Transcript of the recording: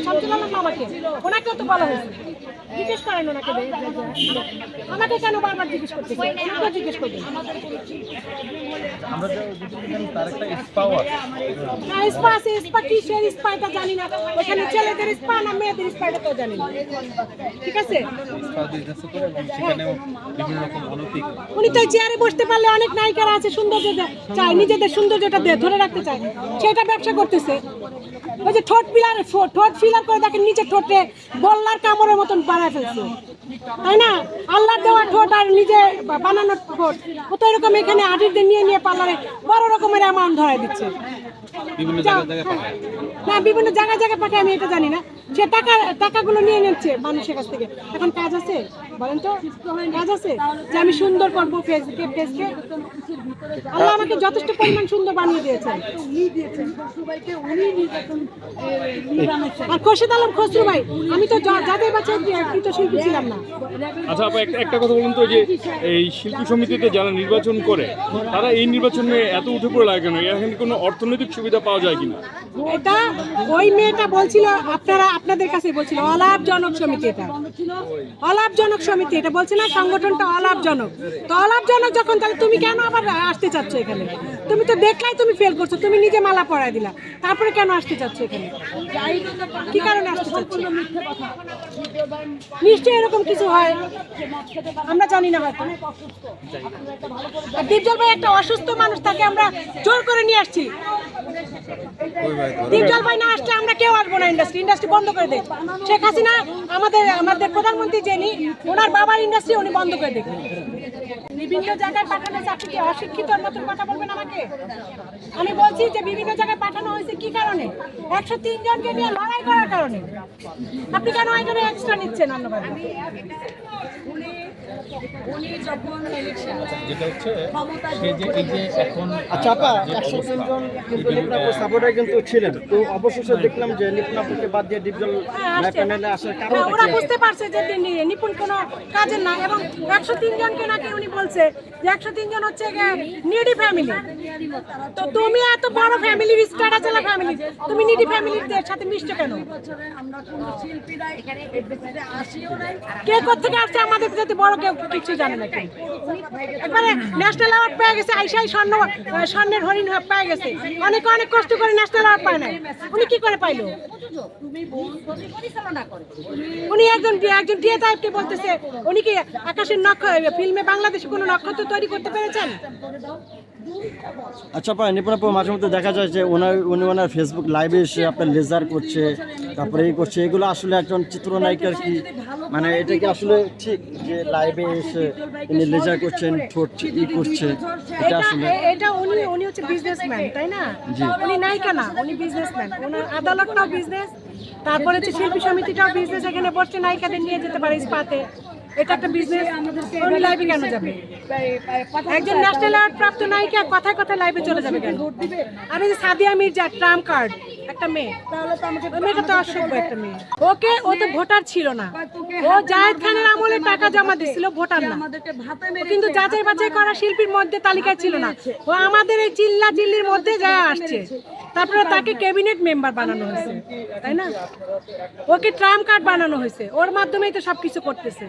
শামসুল আলম মামাকে, ওনাকেও তো বলা হয়েছে, জিজ্ঞেস করেন ওনাকে, আমাকে কেন বারবার জিজ্ঞেস করতেছে, ওনাকেও জিজ্ঞেস করবেন। আমরা তার একটা স্পাও আছে। হ্যাঁ, স্পা আছে, স্পা কিসের স্পা এটা জানি না, ওখানে ছেলেদের স্পা না মেয়েদের স্পা এটা তো জানি না, ঠিক আছে। স্পা বিজনেস করে এবং সেখানেও বিভিন্ন রকম অনৈতিক। উনি তো চেয়ারে বসতে পারলে অনেক নায়িকারা আছে সৌন্দর্য চায়, নিজেদের সৌন্দর্যটা ধরে রাখতে চায়, সেটা ব্যবসা করতেছে। ওই যে ঠোঁট ফিলার করে দেখেন, নিচে ঠোঁটে বল্লার কামড়ের মতন বানায় ফেলছে, তাই না? আল্লাহর দেওয়া ঠোঁট আর নিজে বানানো ঠোঁট, ও তো এরকম এখানে আর্টিস্টদের নিয়ে নিয়ে পার্লারে বড় রকমের অ্যামাউন্ট ধরাই দিচ্ছে। বিভিন্ন জায়গায় পাঠায়। না, বিভিন্ন জায়গায় জায়গায় পাঠায়, আমি এটা জানি না। সে টাকাগুলো নিয়ে নিচ্ছে মানুষের কাছ থেকে। এখন কাজ আছে বলেন তো, কাজ আছে যে আমি সুন্দর করবো ফেসকে? আল্লাহ আমাকে যথেষ্ট পরিমাণ সুন্দর বানিয়ে দিয়েছেন। আর খোরশেদ আলম খসরু ভাই, আমি তো যাদের বাচ্চা কৃত শিল্পী ছিলাম না। আচ্ছা আপা, একটা কথা বলুন তো, যে এই শিল্পী সমিতিতে যারা নির্বাচন করে তারা এই নির্বাচনে এত উঠে পড়ে লাগে কেন? এখানে কোনো অর্থনৈতিক সুবিধা পাওয়া যায় কিনা? এটা ওই মেয়েটা বলছিল, আপনাদের কাছে বলছিল অলাভজনক সমিতি, এটা অলাভজনক সমিতি, এটা বলছে না সংগঠনটা অলাভজনক। তো অলাভজনক যখন, তাহলে তুমি কেন আবার আসতে চাচ্ছ এখানে? তুমি তো দেখলাই তুমি ফেল করছো, তুমি নিজে মালা পরাই দিলা, তারপরে কেন আসতে চাচ্ছ এখানে? কি কারণে আসতে চাচ্ছ? নিশ্চয়ই এরকম কিছু হয়, আমরা জানি না হয়তো। দীপজল ভাই একটা অসুস্থ মানুষ, তাকে আমরা জোর করে নিয়ে আসছি। দীপজল ভাই না আসলে আমরা কেউ আসবো না, ইন্ডাস্ট্রি বন্ধ করে দেয়। শেখ হাসিনা আমাদের প্রধানমন্ত্রী যিনি, ওনার বাবার ইন্ডাস্ট্রি উনি বন্ধ করে দেয়। বিভিন্ন জায়গায় পাঠানো হয়েছে, আপনি কি অশিক্ষিত মতন কথা বলবেন আমাকে? আমি বলছি যে বিভিন্ন জায়গায় পাঠানো হয়েছে কি কারণে? 103 জনকে নিয়ে লড়াই করার কারণে। আপনি কেন এখানে এক্সট্রা নিচ্ছেন অন্যভাবে? যেটা হচ্ছে সে যে এই যে এখন আচ্ছা আপা, 103 জন কিন্তু নিপুণাপুর সাপোর্টার কিন্তু ছিলেন, তো অবশেষে দেখলাম যে নিপুণাপুরকে বাদ দিয়ে ডিপজল প্যানেলে আসার কারণ ওরা বুঝতে পারছে যে নিপুণ কোনো কাজের না, এবং 103 জনকে নাকি উনি বলছে যে 103 জন হচ্ছে নিডি ফ্যামিলি। তো তুমি এত বড় ফ্যামিলির স্টার্টার চালা ফ্যামিলি, তুমি নিডি ফ্যামিলির সাথে মিশছো কেন? কে কোথেকে আসছে আমাদের সাথে বড় কেউ কিছু জানে না। একবারে ন্যাশনাল অ্যাওয়ার্ড পেয়ে গেছে, আইসাই স্বর্ণের হরিণ পেয়ে গেছে, অনেক কষ্ট করে ন্যাশনাল অ্যাওয়ার্ড পায় না। উনি কি করে পাইলো? উনি একজন ডিএ টাইপকে বলতেছে, উনি কি আকাশের নক্ষত্র ফিল্মে বাংলাদেশে কোনো নক্ষত্র তৈরি করতে পেরেছেন? আচ্ছা আপা, নিপুণাপুর মাঝে মধ্যে দেখা যায় যে উনি ওনার ফেসবুক লাইভে এসে আপনার লেজার করছে, তারপরে এই করছে, এগুলো আসলে একজন চিত্রনায়িকার কি মানে এটা কি আসলে ঠিক যে লাইভে এসে উনি লেজার করছেন, ঠোঁট করছে, এটা আসলে? এটা উনি হচ্ছে বিজনেসম্যান, তাই না? উনি নায়িকা না, উনি বিজনেসম্যান। ওনার আদালতটাও বিজনেস, তারপরে হচ্ছে শিল্পী সমিতিটাও বিজনেস। এখানে বসছে নায়িকাদের নিয়ে যেতে পারে স্পাতে, এটা একটা বিজনেস। উনি লাইভে কেন যাবে? একজন ন্যাশনাল অ্যাওয়ার্ড প্রাপ্ত নায়িকা কথায় কথায় লাইভে চলে যাবে কেন? আর এই যে সাদিয়া মির্জা, ট্রাম্প কার্ড একটা মেয়ে, ওই মেয়েটা তো অসভ্য একটা মেয়ে। ও তো ভোটার ছিল না, ও জায়েদ খানের আমলে টাকা জমা দিছিল, ভোটার না। কিন্তু যাচাই বাছাই করা শিল্পীর মধ্যে তালিকায় ছিল না, ও আমাদের এই চিল্লির মধ্যে যায় আসছে। তারপরে তাকে ক্যাবিনেট মেম্বার বানানো হয়েছে, তাই না? ওকে ট্রাম্প কার্ড বানানো হয়েছে, ওর মাধ্যমেই তো সবকিছু করতেছে।